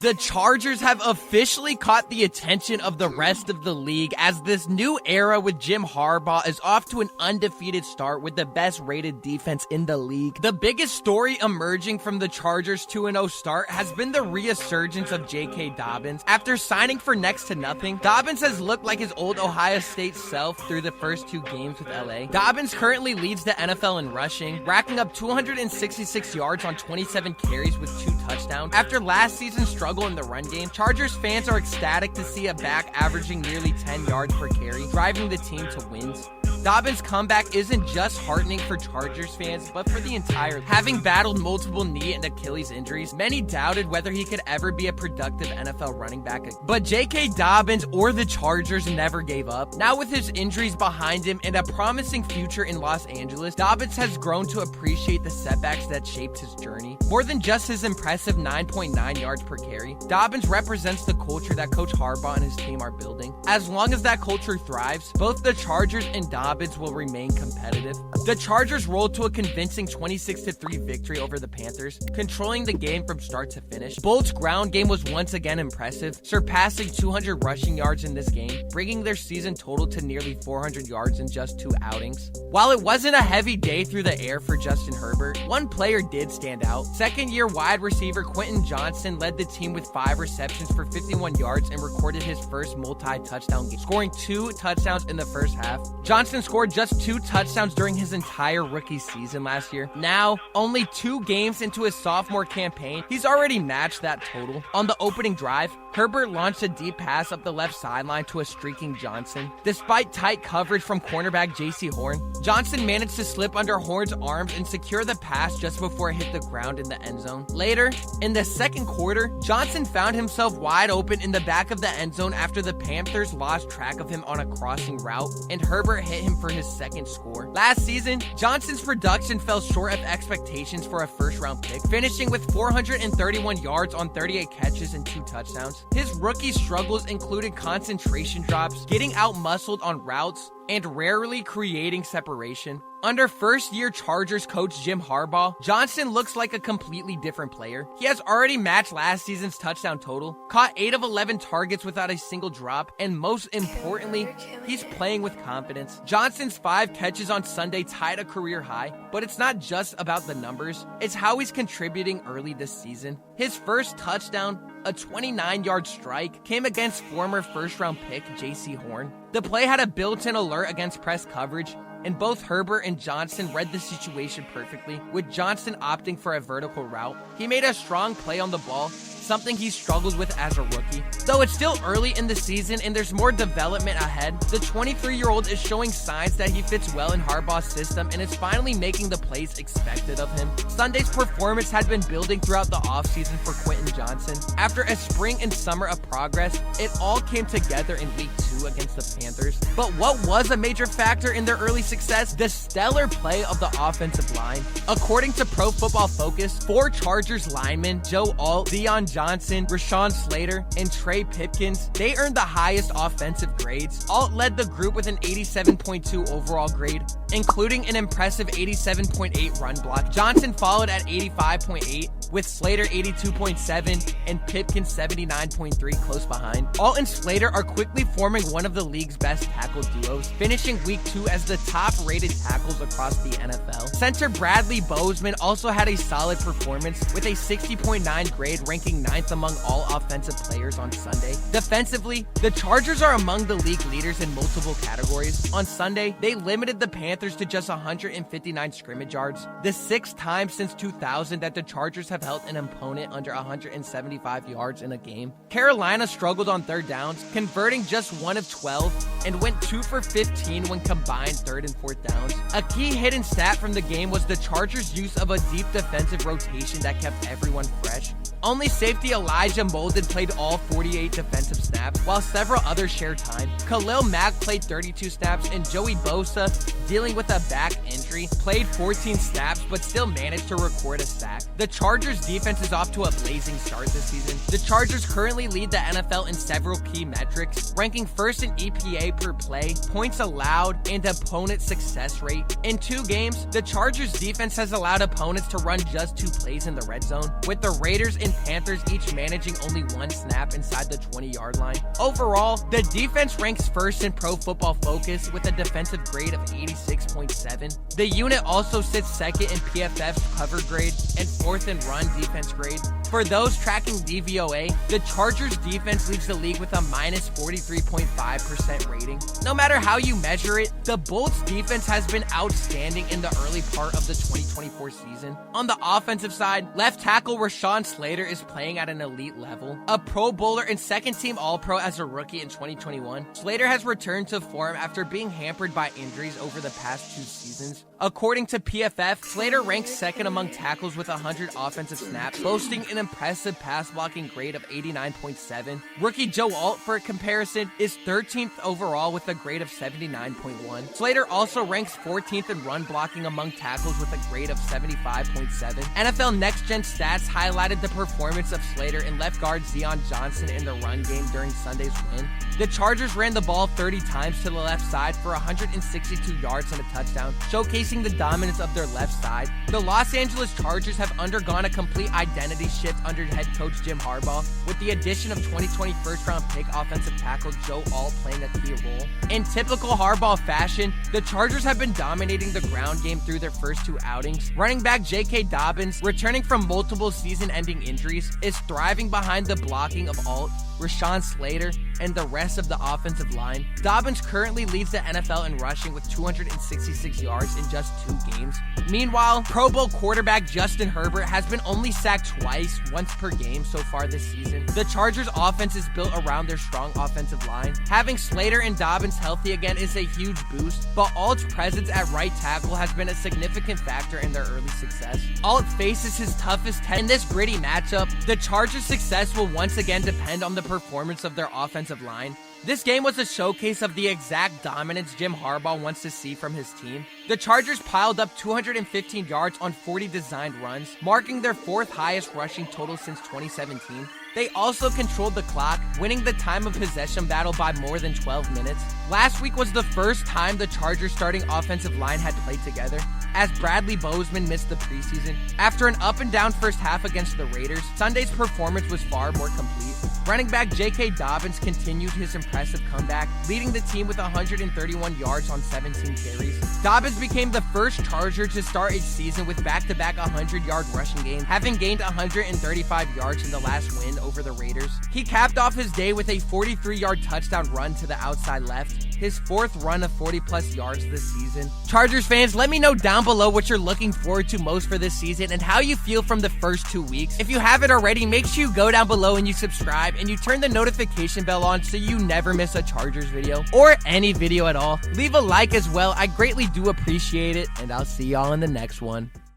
The Chargers have officially caught the attention of the rest of the league as this new era with Jim Harbaugh is off to an undefeated start with the best rated defense in the league. The biggest story emerging from the Chargers' 2-0 start has been the resurgence of J.K. Dobbins. After signing for next to nothing, Dobbins has looked like his old Ohio State self through the first 2 games with LA. Dobbins currently leads the NFL in rushing, racking up 266 yards on 27 carries with 2 touchdowns. After last season's struggle in the run game, Chargers fans are ecstatic to see a back averaging nearly 10 yards per carry, driving the team to wins. Dobbins' comeback isn't just heartening for Chargers fans, but for the entire league. Having battled multiple knee and Achilles injuries, many doubted whether he could ever be a productive NFL running back. But J.K. Dobbins or the Chargers never gave up. Now with his injuries behind him and a promising future in Los Angeles, Dobbins has grown to appreciate the setbacks that shaped his journey. More than just his impressive 9.9 yards per carry, Dobbins represents the culture that Coach Harbaugh and his team are building. As long as that culture thrives, both the Chargers and Dobbins will remain competitive. The Chargers rolled to a convincing 26-3 victory over the Panthers, controlling the game from start to finish. Bolt's ground game was once again impressive, surpassing 200 rushing yards in this game, bringing their season total to nearly 400 yards in just 2 outings. While it wasn't a heavy day through the air for Justin Herbert, one player did stand out. Second-year wide receiver Quentin Johnston led the team with 5 receptions for 51 yards and recorded his first multi-touchdown game, scoring 2 touchdowns in the first half. Johnston scored just 2 touchdowns during his entire rookie season last year. Now, only 2 games into his sophomore campaign, he's already matched that total. On the opening drive, Herbert launched a deep pass up the left sideline to a streaking Johnson. Despite tight coverage from cornerback J.C. Horn, Johnson managed to slip under Horn's arms and secure the pass just before it hit the ground in the end zone. Later, in the second quarter, Johnson found himself wide open in the back of the end zone after the Panthers lost track of him on a crossing route, and Herbert hit him for his second score. Last season, Johnson's production fell short of expectations for a first-round pick, finishing with 431 yards on 38 catches and 2 touchdowns. His rookie struggles included concentration drops, getting out-muscled on routes, and rarely creating separation. Under first-year Chargers coach Jim Harbaugh, Johnston looks like a completely different player. He has already matched last season's touchdown total, caught 8 of 11 targets without a single drop, and most importantly, he's playing with confidence. Johnston's 5 catches on Sunday tied a career high, but it's not just about the numbers, it's how he's contributing early this season. His first touchdown, a 29-yard strike, came against former first-round pick J.C. Horn. The play had a built-in alert against press coverage, and both Herbert and Johnston read the situation perfectly, with Johnston opting for a vertical route. He made a strong play on the ball, something he struggled with as a rookie. Though it's still early in the season and there's more development ahead, the 23-year-old is showing signs that he fits well in Harbaugh's system and is finally making the plays expected of him. Sunday's performance had been building throughout the offseason for Quentin Johnston. After a spring and summer of progress, it all came together in week 2 against the Panthers. But what was a major factor in their early success? The stellar play of the offensive line. According to Pro Football Focus, 4 Chargers linemen, Joe Alt, Dion Johnson, Rashawn Slater, and Trey Pipkins, they earned the highest offensive grades. Alt led the group with an 87.2 overall grade, including an impressive 87.8 run block. Johnson followed at 85.8, with Slater 82.7 and Pipkins 79.3 close behind. Alt and Slater are quickly forming one of the league's best tackle duos, finishing week 2 as the top-rated tackles across the NFL. Center Bradley Bozeman also had a solid performance with a 60.9 grade, ranking 9th among all offensive players on Sunday. Defensively, the Chargers are among the league leaders in multiple categories. On Sunday, they limited the Panthers to just 159 scrimmage yards, the 6th time since 2000 that the Chargers have held an opponent under 175 yards in a game. Carolina struggled on 3rd downs, converting just 1 of 12, and went 2 for 15 when combined 3rd and 4th downs. A key hidden stat from the game was the Chargers' use of a deep defensive rotation that kept everyone fresh. Only safety Elijah Molden played all 48 defensive snaps, while several others shared time. Khalil Mack played 32 snaps, and Joey Bosa, dealing with a back injury, played 14 snaps but still managed to record a sack. The Chargers defense is off to a blazing start this season. The Chargers currently lead the NFL in several key metrics, ranking first in EPA per play, points allowed, and opponent success rate. In 2 games, the Chargers defense has allowed opponents to run just 2 plays in the red zone, with the Raiders in and Panthers each managing only 1 snap inside the 20-yard line. Overall, the defense ranks first in Pro Football Focus with a defensive grade of 86.7. The unit also sits second in PFF's cover grade and fourth in run defense grade. For those tracking DVOA, the Chargers defense leads the league with a minus 43.5% rating. No matter how you measure it, the Bolts defense has been outstanding in the early part of the 2024 season. On the offensive side, left tackle Rashawn Slater is playing at an elite level. A Pro Bowler and second-team All-Pro as a rookie in 2021, Slater has returned to form after being hampered by injuries over the past 2 seasons. According to PFF, Slater ranks second among tackles with 100 offensive snaps, boasting an impressive pass-blocking grade of 89.7. Rookie Joe Alt, for comparison, is 13th overall with a grade of 79.1. Slater also ranks 14th in run blocking among tackles with a grade of 75.7. NFL Next Gen Stats highlighted the performance of Slater and left guard Quentin Johnston in the run game during Sunday's win. The Chargers ran the ball 30 times to the left side for 162 yards and a touchdown, showcasing the dominance of their left side. The Los Angeles Chargers have undergone a complete identity shift under head coach Jim Harbaugh, with the addition of 2020 first-round pick offensive tackle Joe Alt playing a key role. In typical Harbaugh fashion, the Chargers have been dominating the ground game through their first 2 outings. Running back J.K. Dobbins, returning from multiple season-ending injuries, is thriving behind the blocking of Alt, Rashawn Slater, and the rest of the offensive line. Dobbins currently leads the NFL in rushing with 266 yards in just 2 games. Meanwhile, Pro Bowl quarterback Justin Herbert has been only sacked twice, once per game so far this season. The Chargers' offense is built around their strong offensive line. Having Slater and Dobbins healthy again is a huge boost, but Alt's presence at right tackle has been a significant factor in their early success. Alt faces his toughest test in this gritty matchup. The Chargers' success will once again depend on the performance of their offensive line. This game was a showcase of the exact dominance Jim Harbaugh wants to see from his team. The Chargers piled up 215 yards on 40 designed runs, marking their 4th highest rushing total since 2017. They also controlled the clock, winning the time of possession battle by more than 12 minutes. Last week was the first time the Chargers starting offensive line had played together, as Bradley Bozeman missed the preseason. After an up-and-down first half against the Raiders, Sunday's performance was far more complete. Running back J.K. Dobbins continued his impressive comeback, leading the team with 131 yards on 17 carries. Dobbins became the first Charger to start a season with back-to-back 100-yard rushing games, having gained 135 yards in the last win over the Raiders. He capped off his day with a 43-yard touchdown run to the outside left, his 4th run of 40-plus yards this season. Chargers fans, let me know down below what you're looking forward to most for this season and how you feel from the first 2 weeks. If you haven't already, make sure you go down below and you subscribe and you turn the notification bell on so you never miss a Chargers video or any video at all. Leave a like as well. I greatly do appreciate it, and I'll see y'all in the next one.